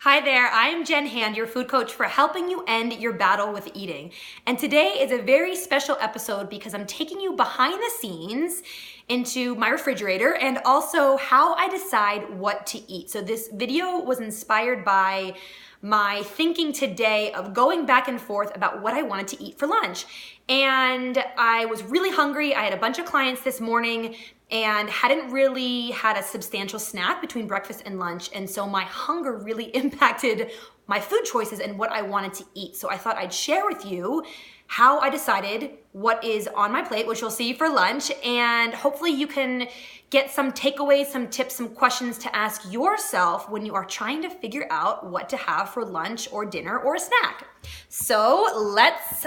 Hi there, I am Jen Hand, your food coach for helping you end your battle with eating. And today is a very special episode because I'm taking you behind the scenes into my refrigerator and also how I decide what to eat. So this video was inspired by my thinking today of going back and forth about what I wanted to eat for lunch. And I was really hungry. I had a bunch of clients this morning and hadn't really had a substantial snack between breakfast and lunch. And so my hunger really impacted my food choices and what I wanted to eat. So I thought I'd share with you how I decided what is on my plate, which you'll see for lunch. And hopefully you can get some takeaways, some tips, some questions to ask yourself when you are trying to figure out what to have for lunch or dinner or a snack. So let's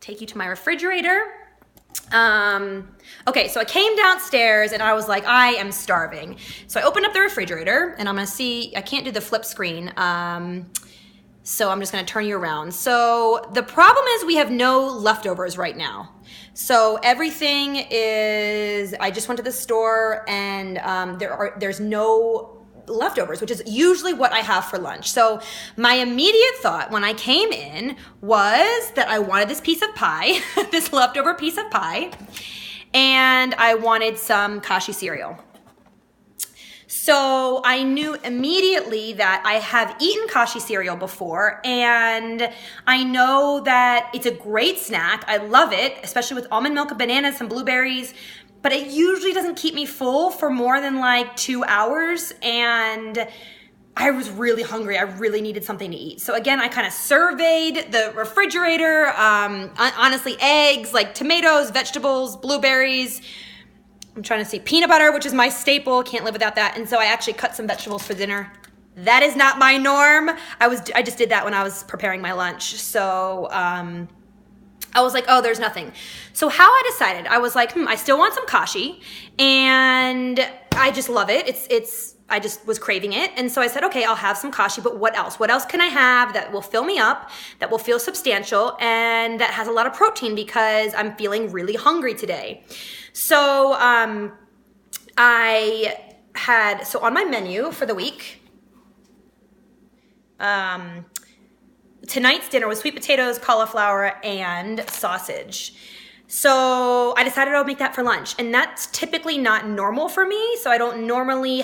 take you to my refrigerator. Okay, so I came downstairs and I was like, I am starving. So I opened up the refrigerator and I'm gonna see, I can't do the flip screen. So I'm just gonna turn you around. So the problem is we have no leftovers right now. So everything is, I just went to the store and there's no leftovers, which is usually what I have for lunch. So my immediate thought when I came in was that I wanted this piece of pie, this leftover piece of pie, and I wanted some Kashi cereal. So I knew immediately that I have eaten Kashi cereal before, and I know that it's a great snack. I love it, especially with almond milk and bananas, some blueberries, but it usually doesn't keep me full for more than like 2 hours, and I was really hungry. I really needed something to eat. So again, I kind of surveyed the refrigerator, honestly, eggs, like tomatoes, vegetables, blueberries. I'm trying to see peanut butter, which is my staple. Can't live without that. And so I actually cut some vegetables for dinner. That is not my norm. I just did that when I was preparing my lunch. So I was like, oh, there's nothing. So how I decided, I was like, I still want some Kashi, and I just love it. I just was craving it. And so I said, okay, I'll have some Kashi, but what else? What else can I have that will fill me up, that will feel substantial, and that has a lot of protein because I'm feeling really hungry today. So on my menu for the week, tonight's dinner was sweet potatoes, cauliflower, and sausage. So I decided I would make that for lunch, and that's typically not normal for me. So I don't normally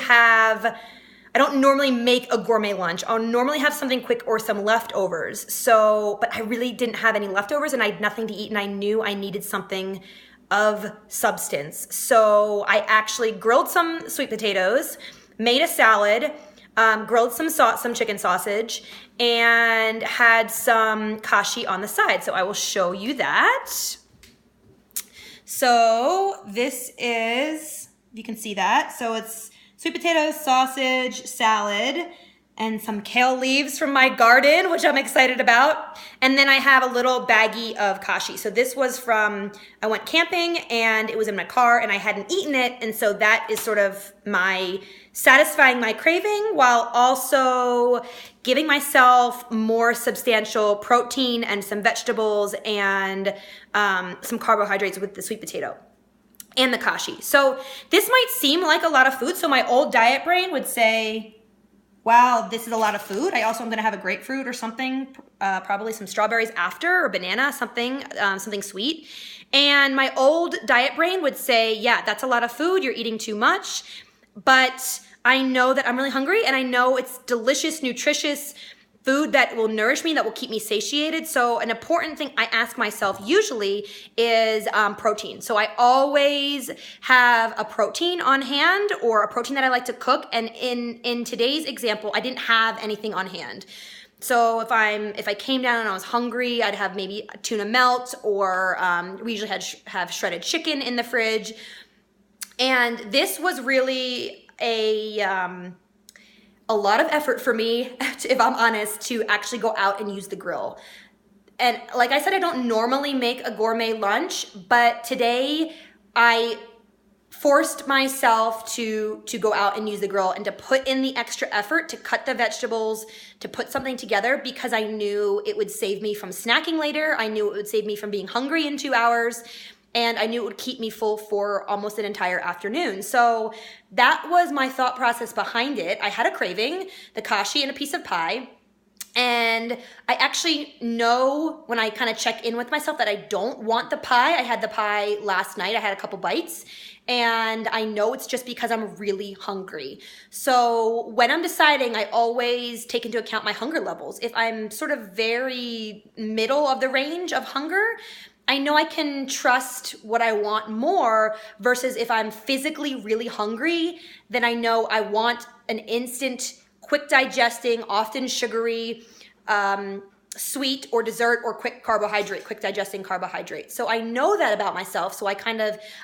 make a gourmet lunch. I'll normally have something quick or some leftovers. So, but I really didn't have any leftovers and I had nothing to eat, and I knew I needed something of substance. So I actually grilled some sweet potatoes, made a salad, grilled some chicken sausage, and had some Kashi on the side. So I will show you that. So this is, you can see that. So it's sweet potatoes, sausage, salad, and some kale leaves from my garden, which I'm excited about. And then I have a little baggie of Kashi. So this was from, I went camping and it was in my car and I hadn't eaten it. And so that is sort of satisfying my craving while also giving myself more substantial protein and some vegetables and some carbohydrates with the sweet potato and the Kashi. So this might seem like a lot of food. So my old diet brain would say, wow, this is a lot of food. I also am gonna have a grapefruit or something, probably some strawberries after, or banana, something sweet. And my old diet brain would say, yeah, that's a lot of food, you're eating too much. But I know that I'm really hungry and I know it's delicious, nutritious food that will nourish me, that will keep me satiated. So an important thing I ask myself usually is protein. So I always have a protein on hand or a protein that I like to cook. And in today's example, I didn't have anything on hand. So if I came down and I was hungry, I'd have maybe a tuna melt, or we usually have shredded chicken in the fridge. And this was really a lot of effort for me, if I'm honest, to actually go out and use the grill. And like I said, I don't normally make a gourmet lunch, but today I forced myself to go out and use the grill and to put in the extra effort to cut the vegetables, to put something together, because I knew it would save me from snacking later. I knew it would save me from being hungry in 2 hours. and I knew it would keep me full for almost an entire afternoon. So that was my thought process behind it. I had a craving, the kashi and a piece of pie. And I actually know when I kind of check in with myself that I don't want the pie. I had the pie last night. I had a couple bites. And I know it's just because I'm really hungry. So when I'm deciding, I always take into account my hunger levels. If I'm sort of very middle of the range of hunger, I know I can trust what I want more, versus if I'm physically really hungry, then I know I want an instant, quick digesting, often sugary, sweet or dessert or quick digesting carbohydrate. So I know that about myself. So I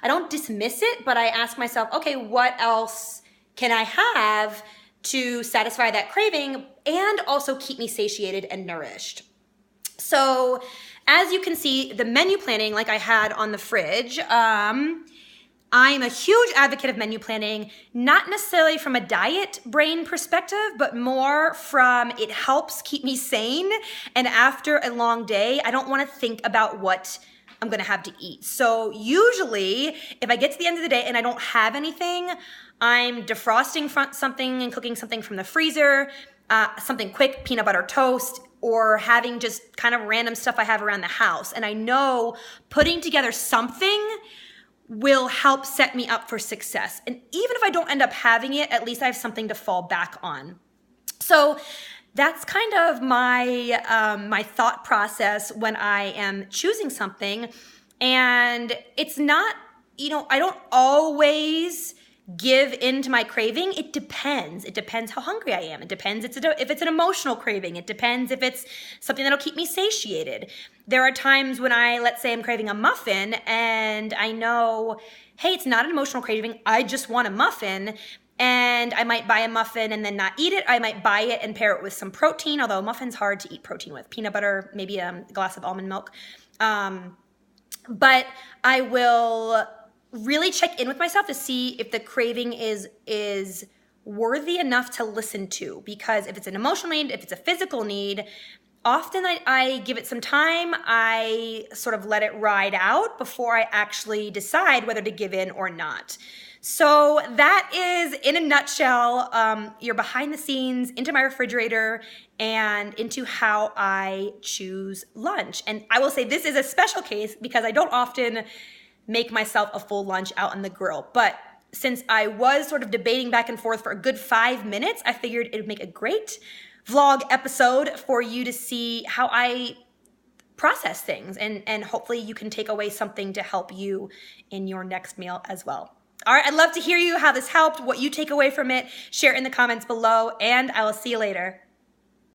don't dismiss it, but I ask myself, okay, what else can I have to satisfy that craving and also keep me satiated and nourished? So as you can see, the menu planning, like I had on the fridge, I'm a huge advocate of menu planning, not necessarily from a diet brain perspective, but more from it helps keep me sane. And after a long day, I don't want to think about what I'm going to have to eat. So usually if I get to the end of the day and I don't have anything, I'm defrosting something and cooking something from the freezer, something quick, peanut butter toast, or having just kind of random stuff I have around the house. And I know putting together something will help set me up for success. And even if I don't end up having it, at least I have something to fall back on. So that's kind of my thought process when I am choosing something. And it's not, I don't always give in to my craving. It depends. It depends how hungry I am. It depends if it's an emotional craving. It depends if it's something that'll keep me satiated. There are times when let's say I'm craving a muffin and I know, hey, it's not an emotional craving. I just want a muffin. And I might buy a muffin and then not eat it. I might buy it and pair it with some protein, although muffin's hard to eat protein with. Peanut butter, maybe a glass of almond milk. But I will really check in with myself to see if the craving is worthy enough to listen to. Because if it's an emotional need, if it's a physical need, often I give it some time. I sort of let it ride out before I actually decide whether to give in or not. So that is, in a nutshell, your behind the scenes into my refrigerator and into how I choose lunch. And I will say this is a special case because I don't often make myself a full lunch out on the grill. But since I was sort of debating back and forth for a good 5 minutes, I figured it would make a great vlog episode for you to see how I process things. And hopefully you can take away something to help you in your next meal as well. All right, I'd love to hear you, how this helped, what you take away from it. Share it in the comments below, and I will see you later.